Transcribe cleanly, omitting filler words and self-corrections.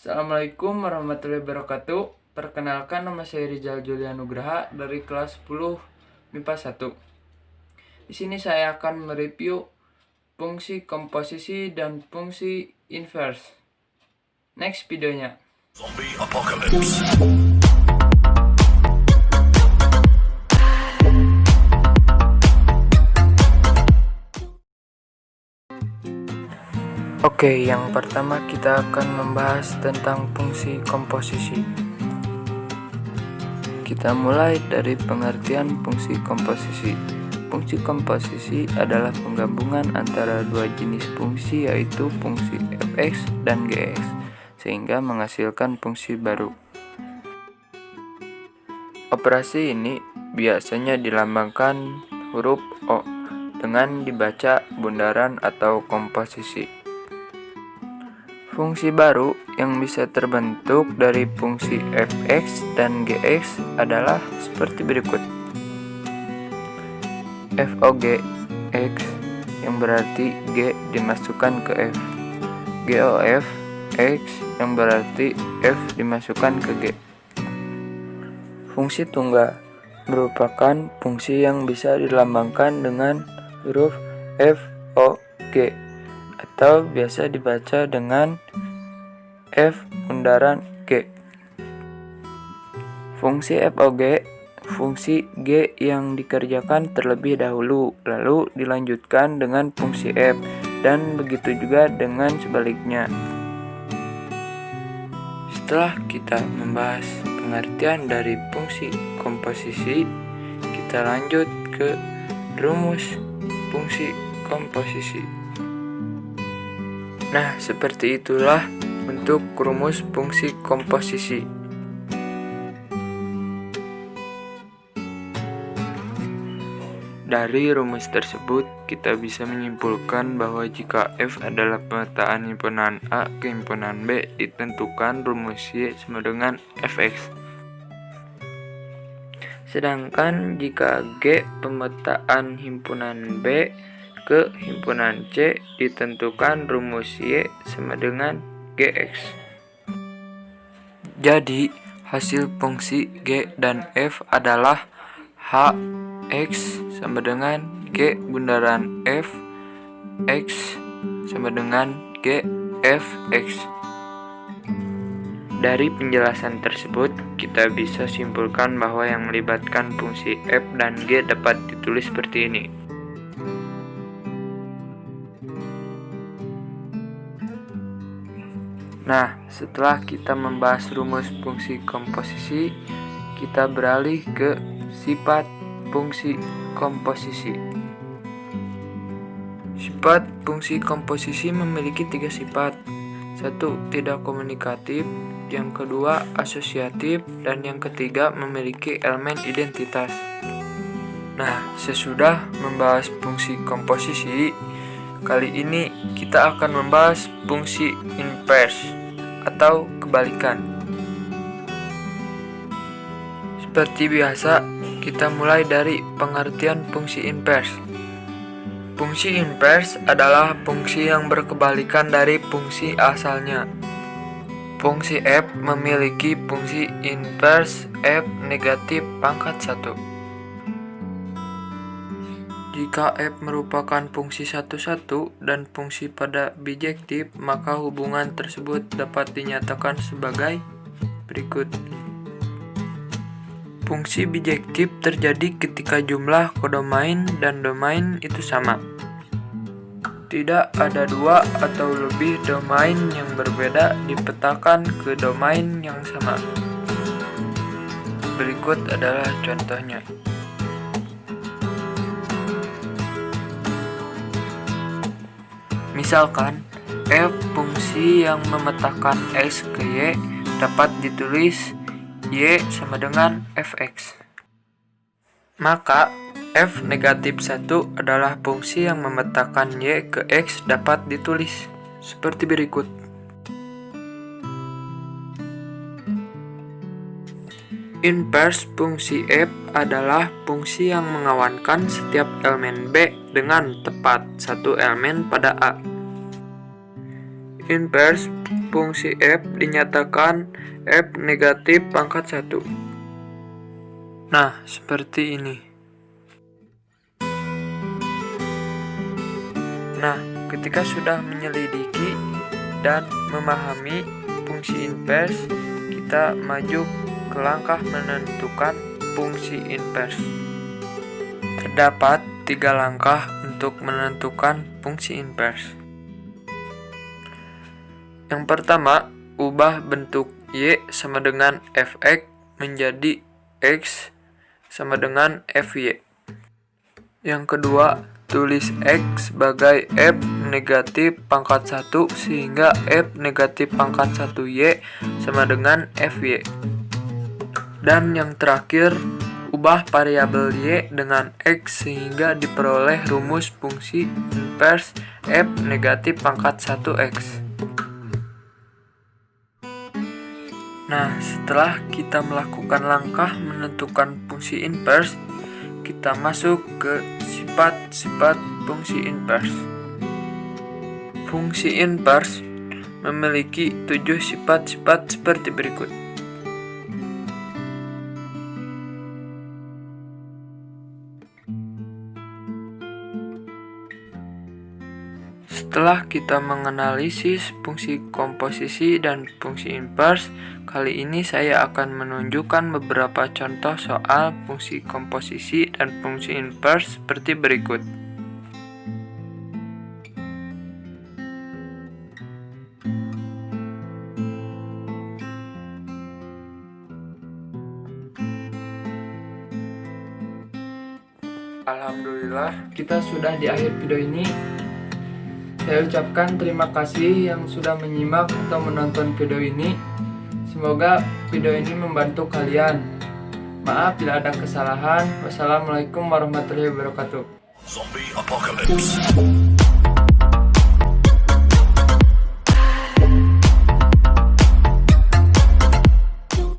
Assalamualaikum warahmatullahi wabarakatuh. Perkenalkan, nama saya Rizal Julian Nugraha dari kelas 10 MIPA 1. Di sini saya akan mereview fungsi komposisi dan fungsi inverse. Next videonya. Zombie Apocalypse. Oke, yang pertama kita akan membahas tentang fungsi komposisi. Kita mulai dari pengertian fungsi komposisi. Fungsi komposisi adalah penggabungan antara dua jenis fungsi, yaitu fungsi fx dan gx, sehingga menghasilkan fungsi baru. Operasi ini biasanya dilambangkan huruf O dengan dibaca bundaran atau komposisi. Fungsi baru yang bisa terbentuk dari fungsi fx dan gx adalah seperti berikut. Fog(x) yang berarti G dimasukkan ke F. Gof(x) yang berarti F dimasukkan ke G. Fungsi tunggal merupakan fungsi yang bisa dilambangkan dengan huruf Fog atau biasa dibaca dengan F bundaran G. Fungsi Fog, fungsi G yang dikerjakan terlebih dahulu, lalu dilanjutkan dengan fungsi F, dan begitu juga dengan sebaliknya. Setelah kita membahas pengertian dari fungsi komposisi, kita lanjut ke rumus fungsi komposisi. Nah, seperti itulah untuk rumus fungsi komposisi. Dari rumus tersebut, kita bisa menyimpulkan bahwa jika F adalah pemetaan himpunan A ke himpunan B, ditentukan rumus Y sama dengan Fx. Sedangkan jika G pemetaan himpunan B ke himpunan C, ditentukan rumus Y sama dengan Gx. Jadi, hasil fungsi G dan F adalah Hx sama dengan G bundaran F, X sama dengan G Fx. Dari penjelasan tersebut, kita bisa simpulkan bahwa yang melibatkan fungsi F dan G dapat ditulis seperti ini. Nah, setelah kita membahas rumus fungsi komposisi, kita beralih ke sifat fungsi komposisi. Sifat fungsi komposisi memiliki 3 sifat. 1. Tidak komunikatif, yang kedua asosiatif, dan yang ketiga memiliki elemen identitas. Nah, sesudah membahas fungsi komposisi, kali ini kita akan membahas fungsi inverse atau kebalikan. Seperti biasa, kita mulai dari pengertian fungsi inverse. Fungsi inverse adalah fungsi yang berkebalikan dari fungsi asalnya. Fungsi f memiliki fungsi inverse f negatif pangkat 1. Jika f merupakan fungsi satu-satu dan fungsi pada bijektif, maka hubungan tersebut dapat dinyatakan sebagai berikut. Fungsi bijektif terjadi ketika jumlah kodomain dan domain itu sama. Tidak ada dua atau lebih domain yang berbeda dipetakan ke domain yang sama. Berikut adalah contohnya. Misalkan, f fungsi yang memetakan x ke y dapat ditulis y sama dengan fx. Maka, f negatif 1 adalah fungsi yang memetakan y ke x dapat ditulis seperti berikut. Inverse fungsi f adalah fungsi yang mengawankan setiap elemen b dengan tepat satu elemen pada A. Inverse fungsi F dinyatakan F negatif pangkat 1. Nah, seperti ini. Nah, ketika sudah menyelidiki dan memahami fungsi inverse, kita maju ke langkah menentukan fungsi inverse. Terdapat 3 langkah untuk menentukan fungsi inverse. Yang pertama, ubah bentuk Y sama dengan fx menjadi X sama dengan Fy. Yang kedua, tulis X sebagai F negatif pangkat 1 sehingga F negatif pangkat 1Y sama dengan Fy. Dan yang terakhir, ubah variabel Y dengan X sehingga diperoleh rumus fungsi inverse F negatif pangkat 1X. Nah, setelah kita melakukan langkah menentukan fungsi inverse, kita masuk ke sifat-sifat fungsi inverse. Fungsi inverse memiliki 7 sifat-sifat seperti berikut. Setelah kita menganalisis fungsi komposisi dan fungsi inverse, kali ini saya akan menunjukkan beberapa contoh soal fungsi komposisi dan fungsi inverse seperti berikut. Alhamdulillah, kita sudah di akhir video ini. Saya ucapkan terima kasih yang sudah menyimak atau menonton video ini. Semoga video ini membantu kalian. Maaf bila ada kesalahan. Wassalamualaikum warahmatullahi wabarakatuh. Zombie apocalypse.